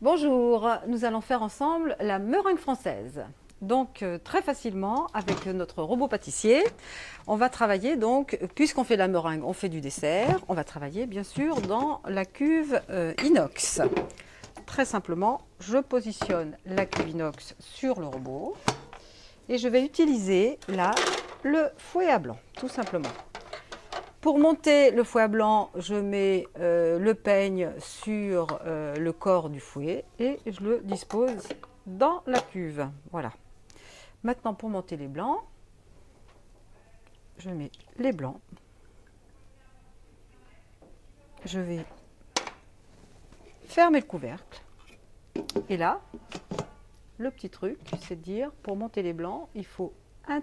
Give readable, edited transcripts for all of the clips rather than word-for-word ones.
Bonjour, nous allons faire ensemble la meringue française. Donc très facilement avec notre robot pâtissier, on va travailler donc, puisqu'on fait la meringue, on fait du dessert, on va travailler bien sûr dans la cuve inox. Très simplement, je positionne la cuve inox sur le robot et je vais utiliser là le fouet à blanc, tout simplement. Pour monter le fouet à blanc, je mets le peigne sur le corps du fouet et je le dispose dans la cuve. Voilà. Maintenant, pour monter les blancs, je mets les blancs. Je vais fermer le couvercle. Et là, le petit truc, c'est de dire, pour monter les blancs, il faut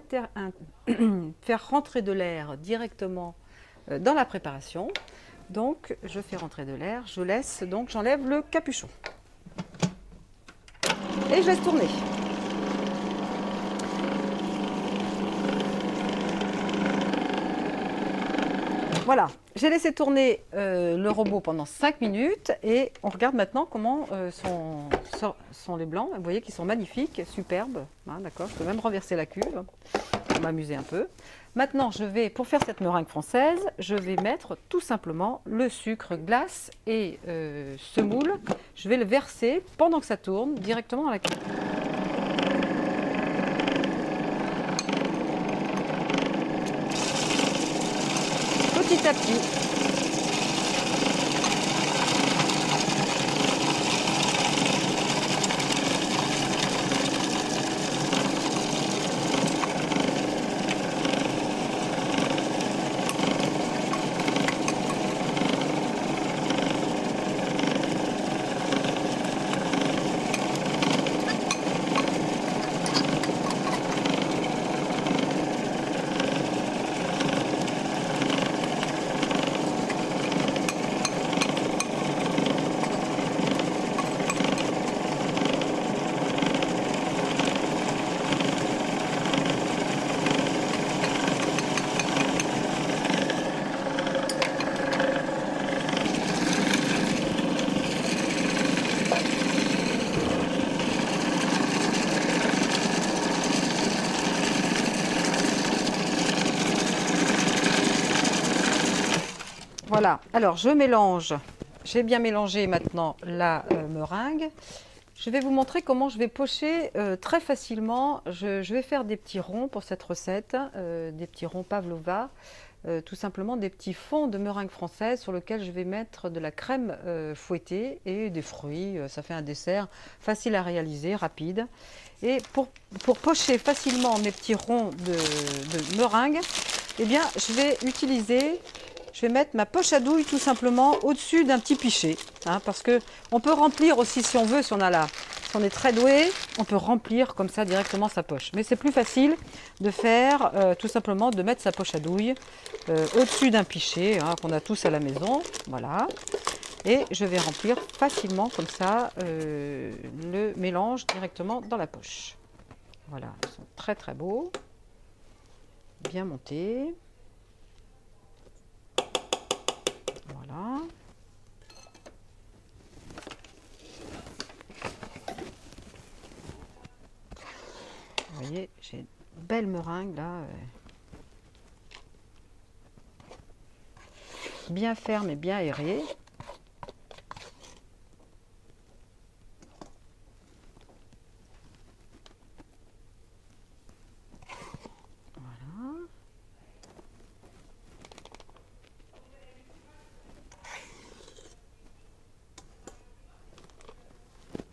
faire rentrer de l'air directement dans la préparation. Donc je fais rentrer de l'air, je laisse, donc j'enlève le capuchon et je laisse tourner. Voilà, j'ai laissé tourner le robot pendant 5 minutes et on regarde maintenant comment sont les blancs. Vous voyez qu'ils sont magnifiques, superbes. Hein, d'accord, je peux même renverser la cuve pour m'amuser un peu. Maintenant, pour faire cette meringue française, je vais mettre tout simplement le sucre glace et semoule. Je vais le verser pendant que ça tourne directement dans la cuve. Petit à petit. Voilà, alors je mélange, j'ai bien mélangé maintenant la meringue. Je vais vous montrer comment je vais pocher très facilement. Je vais faire des petits ronds pour cette recette, des petits ronds pavlova, tout simplement des petits fonds de meringue française sur lesquels je vais mettre de la crème fouettée et des fruits. Ça fait un dessert facile à réaliser, rapide. Et pour pocher facilement mes petits ronds de meringue, eh bien, je vais mettre ma poche à douille tout simplement au-dessus d'un petit pichet. Hein, parce qu'on peut remplir aussi si on veut, si on est très doué, on peut remplir comme ça directement sa poche. Mais c'est plus facile de faire tout simplement de mettre sa poche à douille au-dessus d'un pichet hein, qu'on a tous à la maison. Voilà. Et je vais remplir facilement comme ça le mélange directement dans la poche. Voilà, ils sont très très beaux, bien montés. Voilà. Vous voyez, j'ai une belle meringue là. Bien ferme et bien aérée.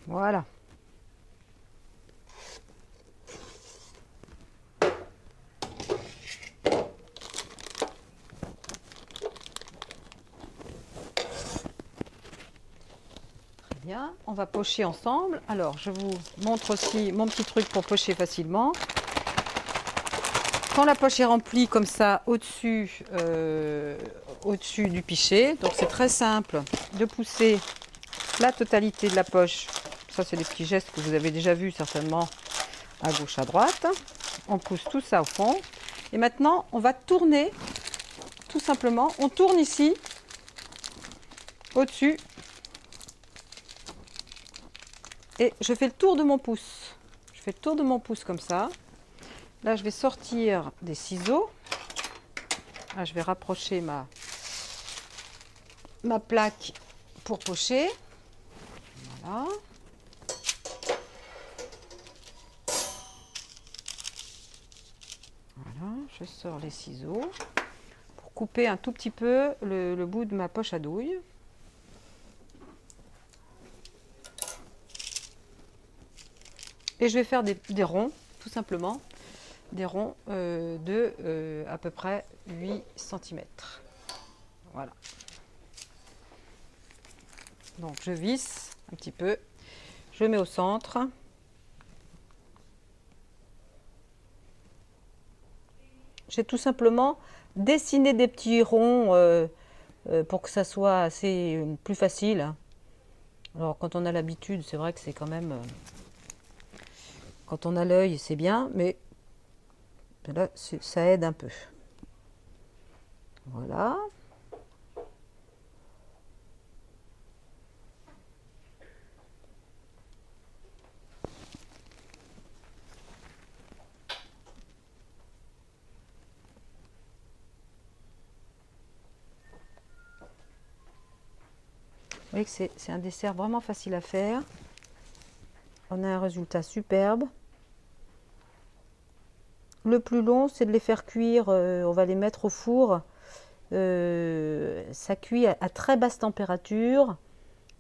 Voilà. Très bien. On va pocher ensemble. Alors, je vous montre aussi mon petit truc pour pocher facilement. Quand la poche est remplie comme ça au-dessus du pichet, donc c'est très simple de pousser la totalité de la poche. Ça, c'est des petits gestes que vous avez déjà vus certainement à gauche, à droite. On pousse tout ça au fond. Et maintenant, on va tourner, tout simplement. On tourne ici, au-dessus. Et je fais le tour de mon pouce. Je fais le tour de mon pouce comme ça. Là, je vais sortir des ciseaux. Là, je vais rapprocher ma plaque pour pocher. Voilà. Voilà, je sors les ciseaux pour couper un tout petit peu le bout de ma poche à douille. Et je vais faire des ronds, tout simplement, des ronds de à peu près 8 cm. Voilà. Donc je visse un petit peu, je mets au centre. J'ai tout simplement dessiné des petits ronds pour que ça soit assez plus facile. Alors quand on a l'habitude, c'est vrai que c'est quand même... quand on a l'œil, c'est bien, mais là, ça aide un peu. Voilà. Vous voyez que c'est un dessert vraiment facile à faire. On a un résultat superbe. Le plus long, c'est de les faire cuire. On va les mettre au four. Ça cuit à très basse température,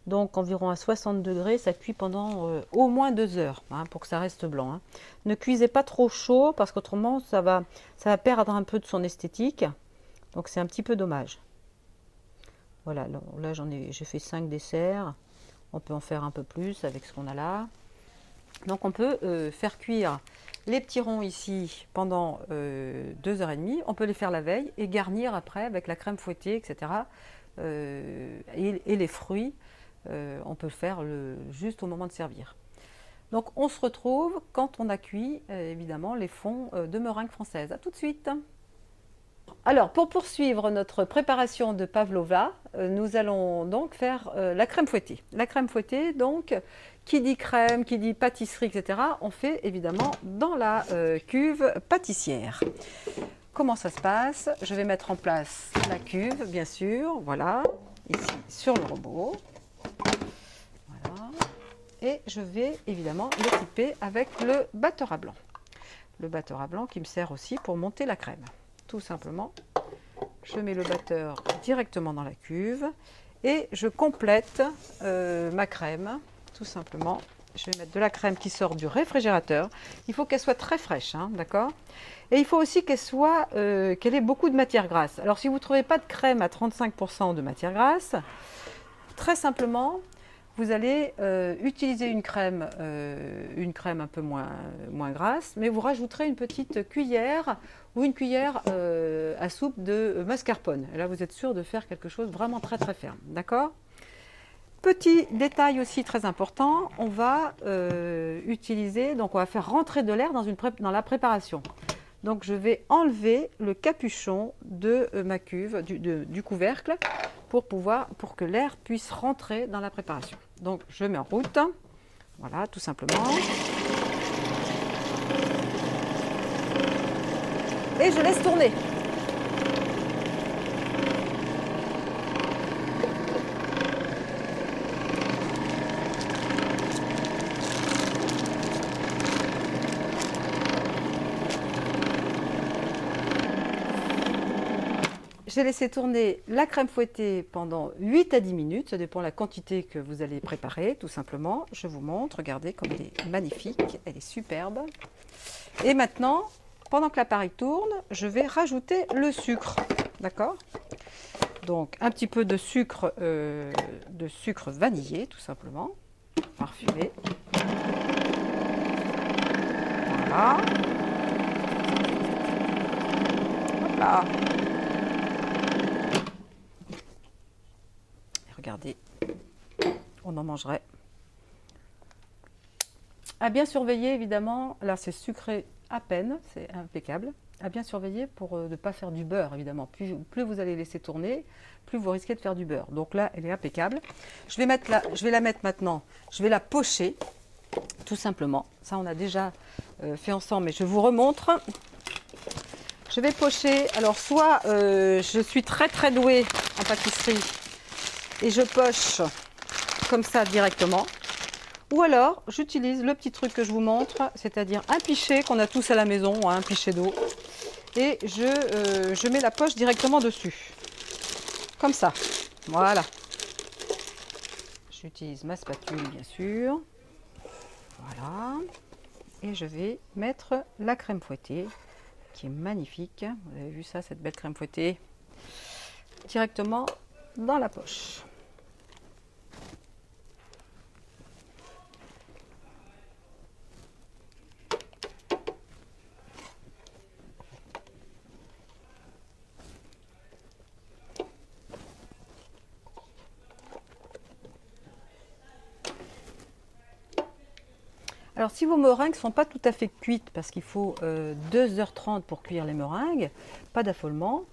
donc environ à 60 degrés. Ça cuit pendant au moins 2 heures hein, pour que ça reste blanc. Hein. Ne cuisez pas trop chaud parce qu'autrement, ça va perdre un peu de son esthétique. Donc c'est un petit peu dommage. Voilà, là j'ai fait 5 desserts. On peut en faire un peu plus avec ce qu'on a là. Donc on peut faire cuire les petits ronds ici pendant 2h30. On peut les faire la veille et garnir après avec la crème fouettée, etc. Et les fruits, on peut le faire juste au moment de servir. Donc on se retrouve quand on a cuit évidemment les fonds de meringue française. A tout de suite. Alors, pour poursuivre notre préparation de pavlova, nous allons donc faire la crème fouettée. La crème fouettée, donc, qui dit crème, qui dit pâtisserie, etc., on fait évidemment dans la cuve pâtissière. Comment ça se passe? Je vais mettre en place la cuve, bien sûr, voilà, ici sur le robot. Voilà. Et je vais évidemment l'équiper avec le batteur à blanc. Le batteur à blanc qui me sert aussi pour monter la crème. Tout simplement, je mets le batteur directement dans la cuve et je complète ma crème, tout simplement. Je vais mettre de la crème qui sort du réfrigérateur. Il faut qu'elle soit très fraîche, hein, d'accord? Et il faut aussi qu'elle ait beaucoup de matière grasse. Alors, si vous ne trouvez pas de crème à 35% de matière grasse, très simplement, vous allez utiliser une crème un peu moins grasse, mais vous rajouterez une petite cuillère ou une cuillère à soupe de mascarpone. Et là, vous êtes sûr de faire quelque chose vraiment très très ferme, d'accord? Petit détail aussi très important, on va utiliser, donc on va faire rentrer de l'air dans la préparation. Donc je vais enlever le capuchon de ma cuve, du couvercle, pour que l'air puisse rentrer dans la préparation. Donc je mets en route, voilà, tout simplement. Et je laisse tourner. J'ai laissé tourner la crème fouettée pendant 8 à 10 minutes, ça dépend de la quantité que vous allez préparer, tout simplement. Je vous montre, regardez comme elle est magnifique, elle est superbe. Et maintenant, pendant que l'appareil tourne, je vais rajouter le sucre, d'accord? Donc un petit peu de sucre vanillé, tout simplement, parfumé. Voilà. Hop là. Regardez, on en mangerait. À bien surveiller, évidemment, là c'est sucré à peine, c'est impeccable. À bien surveiller pour ne pas faire du beurre, évidemment. Plus vous allez laisser tourner, plus vous risquez de faire du beurre. Donc là, elle est impeccable. Je vais la mettre maintenant, je vais la pocher. tout simplement. Ça, on a déjà fait ensemble, mais je vous remontre. Je vais pocher. Alors, soit je suis très très douée en pâtisserie et je poche comme ça directement. Ou alors, j'utilise le petit truc que je vous montre, c'est-à-dire un pichet qu'on a tous à la maison, un pichet d'eau. Et je mets la poche directement dessus. Comme ça. Voilà. J'utilise ma spatule, bien sûr. Voilà. Et je vais mettre la crème fouettée, qui est magnifique. Vous avez vu ça, cette belle crème fouettée, directement dans la poche. Alors si vos meringues ne sont pas tout à fait cuites, parce qu'il faut 2h30 pour cuire les meringues, pas d'affolement,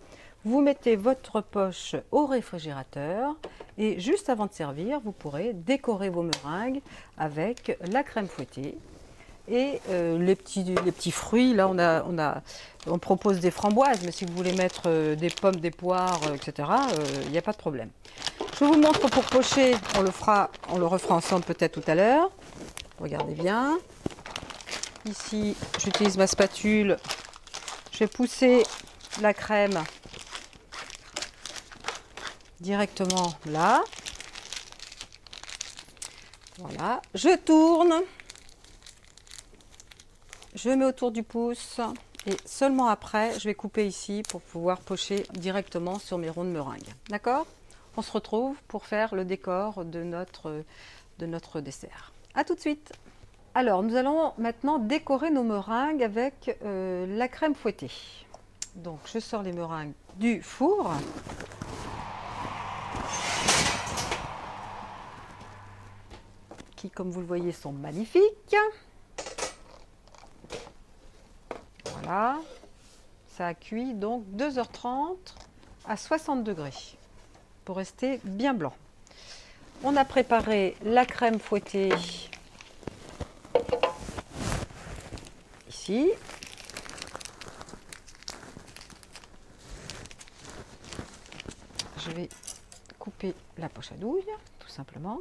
vous mettez votre poche au réfrigérateur et juste avant de servir, vous pourrez décorer vos meringues avec la crème fouettée et les petits fruits. Là on propose des framboises, mais si vous voulez mettre des pommes, des poires, etc., il n'y a pas de problème. Je vous montre pour pocher, on le refera ensemble peut-être tout à l'heure. Regardez bien. Ici, j'utilise ma spatule. Je vais pousser la crème directement là. Voilà. Je tourne. Je mets autour du pouce. Et seulement après, je vais couper ici pour pouvoir pocher directement sur mes ronds de meringue. D'accord? On se retrouve pour faire le décor de notre dessert. A tout de suite. Alors, nous allons maintenant décorer nos meringues avec la crème fouettée. Donc, je sors les meringues du four. Qui, comme vous le voyez, sont magnifiques. Voilà. Ça a cuit donc 2h30 à 60 degrés pour rester bien blanc. On a préparé la crème fouettée ici. Je vais couper la poche à douille, tout simplement.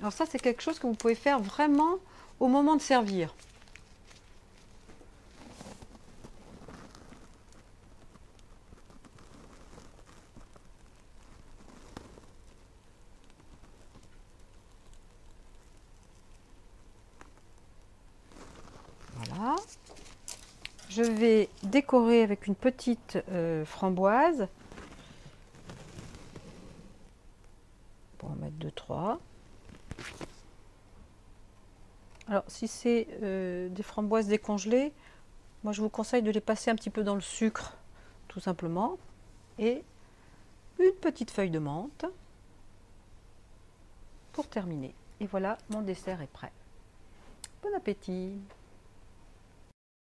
Alors ça, c'est quelque chose que vous pouvez faire vraiment au moment de servir. Voilà. Je vais décorer avec une petite framboise. On va en mettre 2-3. Alors, si c'est des framboises décongelées, moi je vous conseille de les passer un petit peu dans le sucre, tout simplement. Et une petite feuille de menthe pour terminer. Et voilà, mon dessert est prêt. Bon appétit!